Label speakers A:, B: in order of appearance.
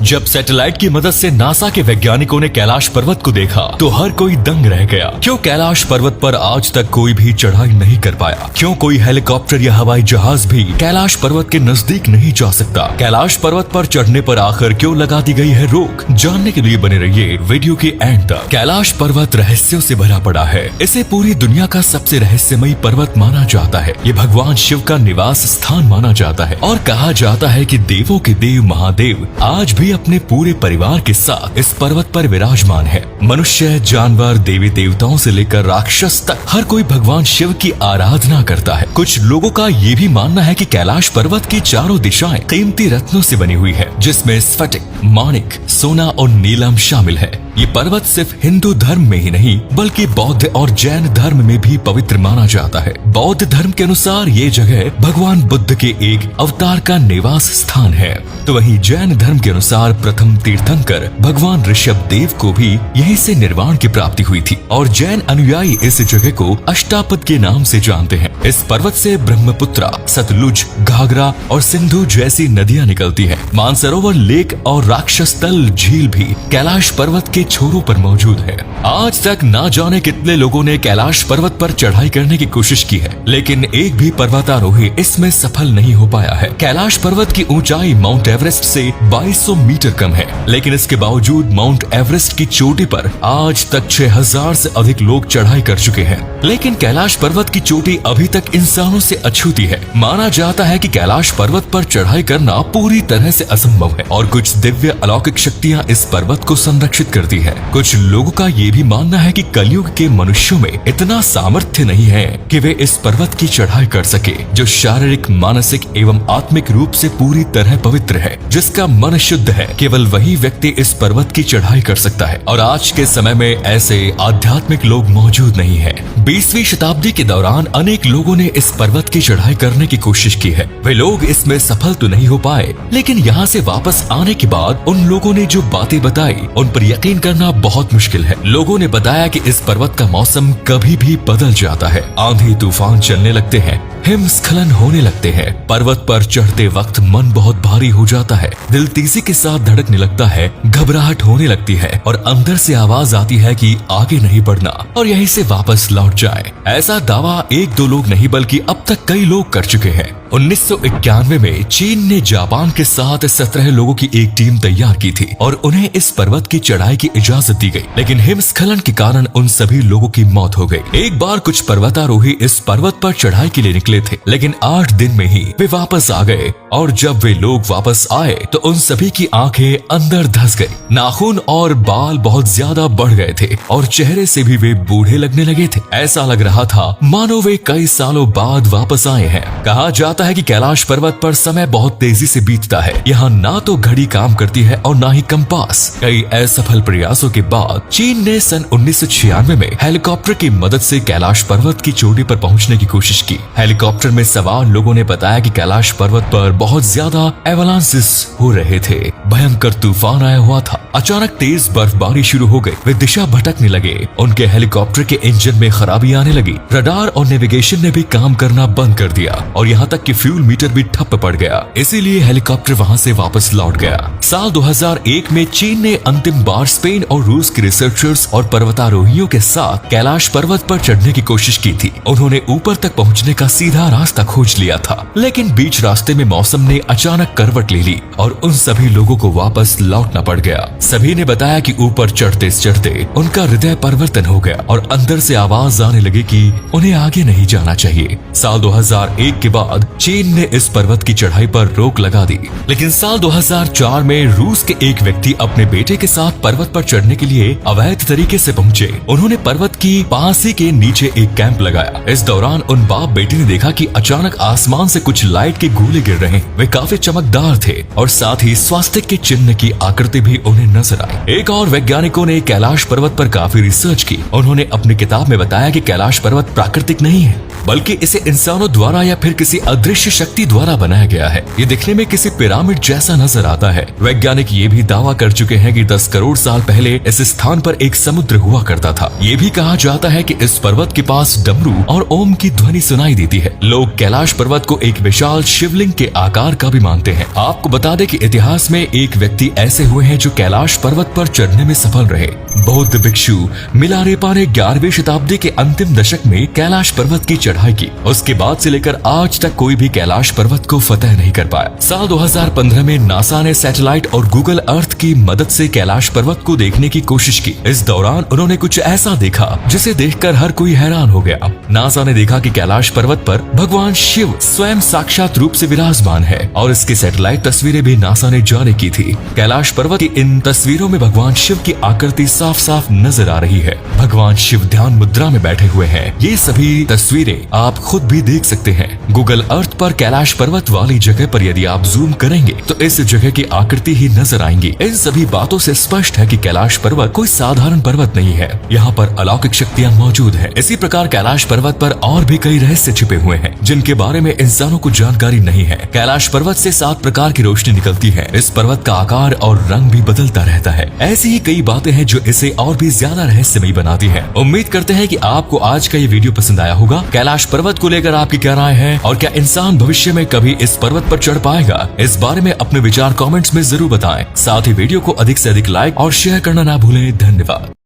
A: जब सैटेलाइट की मदद से नासा के वैज्ञानिकों ने कैलाश पर्वत को देखा तो हर कोई दंग रह गया। क्यों कैलाश पर्वत पर आज तक कोई भी चढ़ाई नहीं कर पाया? क्यों कोई हेलीकॉप्टर या हवाई जहाज भी कैलाश पर्वत के नजदीक नहीं जा सकता? कैलाश पर्वत पर चढ़ने पर आखिर क्यों लगा दी गई है रोक? जानने के लिए बने रहिए वीडियो के एंड तक। कैलाश पर्वत रहस्यों से भरा पड़ा है। इसे पूरी दुनिया का सबसे रहस्यमयी पर्वत माना जाता है। ये भगवान शिव का निवास स्थान माना जाता है और कहा जाता है कि देवों के देव महादेव आज भी अपने पूरे परिवार के साथ इस पर्वत पर विराजमान है। मनुष्य, जानवर, देवी देवताओं से लेकर राक्षस तक हर कोई भगवान शिव की आराधना करता है। कुछ लोगों का ये भी मानना है कि कैलाश पर्वत की चारों दिशाएं कीमती रत्नों से बनी हुई है, जिसमें स्फटिक, माणिक, सोना और नीलम शामिल है। ये पर्वत सिर्फ हिंदू धर्म में ही नहीं बल्कि बौद्ध और जैन धर्म में भी पवित्र माना जाता है। बौद्ध धर्म के अनुसार ये जगह भगवान बुद्ध के एक अवतार का निवास स्थान है, तो वहीं जैन धर्म के अनुसार प्रथम तीर्थंकर भगवान ऋषभ देव को भी यहीं से निर्वाण की प्राप्ति हुई थी और जैन अनुयायी इस जगह को अष्टापद के नाम से जानते हैं। इस पर्वत से ब्रह्मपुत्रा, सतलुज, घाघरा और सिंधु जैसी नदियां निकलती हैं। मानसरोवर लेक और राक्षस तल झील भी कैलाश पर्वत के छोरों पर मौजूद है। आज तक ना जाने कितने लोगों ने कैलाश पर्वत पर चढ़ाई करने की कोशिश की है, लेकिन एक भी पर्वतारोही इसमें सफल नहीं हो पाया है। कैलाश पर्वत की ऊंचाई माउंट एवरेस्ट से 2200 मीटर कम है, लेकिन इसके बावजूद माउंट एवरेस्ट की चोटी पर आज तक 6000 से अधिक लोग चढ़ाई कर चुके हैं। लेकिन कैलाश पर्वत की चोटी अभी तक इंसानों से अछूती है। माना जाता है कि कैलाश पर्वत पर चढ़ाई करना पूरी तरह से असंभव है और कुछ दिव्य अलौकिक शक्तियां इस पर्वत को संरक्षित करती है। कुछ लोगों का ये भी मानना है कि कलयुग के मनुष्यों में इतना सामर्थ्य नहीं है कि वे इस पर्वत की चढ़ाई कर सके, जो शारीरिक, मानसिक एवं आत्मिक रूप से पूरी तरह पवित्र है। जिसका मन शुद्ध है, केवल वही व्यक्ति इस पर्वत की चढ़ाई कर सकता है और आज के समय में ऐसे आध्यात्मिक लोग मौजूद नहीं है। 20वीं शताब्दी के दौरान अनेक लोगों ने इस पर्वत की चढ़ाई करने की कोशिश की है। वे लोग इसमें सफल तो नहीं हो पाए, लेकिन यहाँ से वापस आने के बाद उन लोगों ने जो बातें बताई उन पर यकीन करना बहुत मुश्किल है। लोगों ने बताया कि इस पर्वत का मौसम कभी भी बदल जाता है, आंधी तूफान चलने लगते हैं, हिमस्खलन होने लगते हैं। पर्वत पर चढ़ते वक्त मन बहुत भारी हो जाता है, दिल तेजी के साथ धड़कने लगता है, घबराहट होने लगती है और अंदर से आवाज आती है कि आगे नहीं बढ़ना और यहीं से वापस लौट जाए। ऐसा दावा एक दो लोग नहीं बल्कि अब तक कई लोग कर चुके हैं। 1991 में चीन ने जापान के साथ 17 लोगों की एक टीम तैयार की थी और उन्हें इस पर्वत की चढ़ाई की इजाजत दी गई, लेकिन हिमस्खलन के कारण उन सभी लोगों की मौत हो गई। एक बार कुछ पर्वतारोही इस पर्वत पर चढ़ाई के लिए निकले थे, लेकिन 8 दिन में ही वे वापस आ गए और जब वे लोग वापस आए तो उन सभी की आंखें अंदर धंस गई, नाखून और बाल बहुत ज्यादा बढ़ गए थे और चेहरे से भी वे बूढ़े लगने लगे थे। ऐसा लग रहा था मानो वे कई सालों बाद वापस आए हैं। कहा जाता है कि कैलाश पर्वत पर समय बहुत तेजी से बीतता है। यहाँ ना तो घड़ी काम करती है और ना ही कंपास। कई असफल प्रयासों के बाद चीन ने सन 1996 में हेलीकॉप्टर की मदद से कैलाश पर्वत की चोटी पर पहुंचने की कोशिश की। हेलीकॉप्टर में सवार लोगों ने बताया कि कैलाश पर्वत पर बहुत ज्यादा एवलांसेस हो रहे थे, भयंकर तूफान आया हुआ था, अचानक तेज बर्फबारी शुरू हो गई। वे दिशा भटकने लगे, उनके हेलीकॉप्टर के इंजन में खराबी आने लगी, रडार और नेविगेशन ने भी काम करना बंद कर दिया और यहाँ तक कि फ्यूल मीटर भी ठप पड़ गया। इसीलिए हेलीकॉप्टर वहाँ से वापस लौट गया। साल 2001 में चीन ने अंतिम बार स्पेन और रूस के रिसर्चर्स और पर्वतारोहियों के साथ कैलाश पर्वत पर चढ़ने की कोशिश की थी। उन्होंने ऊपर तक पहुँचने का सीधा रास्ता खोज लिया था, लेकिन बीच रास्ते में मौसम ने अचानक करवट ले ली और उन सभी लोगों को वापस लौटना पड़ गया। सभी ने बताया कि ऊपर चढ़ते चढ़ते उनका हृदय परिवर्तन हो गया और अंदर से आवाज आने लगी कि उन्हें आगे नहीं जाना चाहिए। साल 2001 के बाद चीन ने इस पर्वत की चढ़ाई पर रोक लगा दी, लेकिन साल 2004 में रूस के एक व्यक्ति अपने बेटे के साथ पर्वत पर चढ़ने के लिए अवैध तरीके से पहुंचे। उन्होंने पर्वत की पास ही के नीचे एक कैंप लगाया। इस दौरान उन बाप बेटे ने देखा कि अचानक आसमान से कुछ लाइट के गोले गिर रहे। वे काफी चमकदार थे और साथ ही स्वास्तिक के चिन्ह की आकृति भी उन्हें नजर आई। एक और वैज्ञानिकों ने कैलाश पर्वत पर काफी रिसर्च की। उन्होंने अपनी किताब में बताया कि कैलाश पर्वत प्राकृतिक नहीं है, बल्कि इसे इंसानों द्वारा या फिर किसी अदृश्य शक्ति द्वारा बनाया गया है। ये दिखने में किसी पिरामिड जैसा नजर आता है। वैज्ञानिक ये भी दावा कर चुके हैं कि 10 करोड़ साल पहले इस स्थान पर एक समुद्र हुआ करता था। ये भी कहा जाता है कि इस पर्वत के पास डमरू और ओम की ध्वनि सुनाई देती है। लोग कैलाश पर्वत को एक विशाल शिवलिंग के आकार का भी मानते हैं। आपको बता दें कि इतिहास में एक व्यक्ति ऐसे हुए हैं जो कैलाश पर्वत पर चढ़ने में सफल रहे। बौद्ध भिक्षु मिलारेपा ने 11वीं शताब्दी के अंतिम दशक में कैलाश पर्वत की चढ़ाई की। उसके बाद से लेकर आज तक कोई भी कैलाश पर्वत को फतह नहीं कर पाया। साल 2015 में नासा ने सैटेलाइट और गूगल अर्थ की मदद से कैलाश पर्वत को देखने की कोशिश की। इस दौरान उन्होंने कुछ ऐसा देखा जिसे देखकर हर कोई हैरान हो गया। नासा ने देखा कि कैलाश पर्वत पर भगवान शिव स्वयं साक्षात रूप से विराजमान है और इसकी सैटेलाइट तस्वीरें भी नासा ने जारी की थी। कैलाश पर्वत की इन तस्वीरों में भगवान शिव की आकृति साफ साफ नजर आ रही है। भगवान शिव ध्यान मुद्रा में बैठे हुए हैं। ये सभी तस्वीरें आप खुद भी देख सकते हैं। गूगल अर्थ पर कैलाश पर्वत वाली जगह पर यदि आप जूम करेंगे तो इस जगह की आकृति ही नजर आएंगी। इन सभी बातों से स्पष्ट है कि कैलाश पर्वत कोई साधारण पर्वत नहीं है। यहाँ पर अलौकिक शक्तियाँ मौजूद है। इसी प्रकार कैलाश पर्वत पर और भी कई रहस्य छिपे हुए हैं जिनके बारे में इंसानों को जानकारी नहीं है। कैलाश पर्वत से 7 प्रकार की रोशनी निकलती है। इस पर्वत का आकार और रंग भी बदलता रहता है। ऐसी ही कई बातें हैं जो इसे और भी ज्यादा रहस्यमयी बनाती है। उम्मीद करते हैं कि आपको आज का ये वीडियो पसंद आया होगा। कैलाश पर्वत को लेकर आपकी क्या राय है और क्या इंसान भविष्य में कभी इस पर्वत पर चढ़ पाएगा? इस बारे में अपने विचार कमेंट्स में जरूर बताएं। साथ ही वीडियो को अधिक से अधिक लाइक और शेयर करना ना भूलें। धन्यवाद।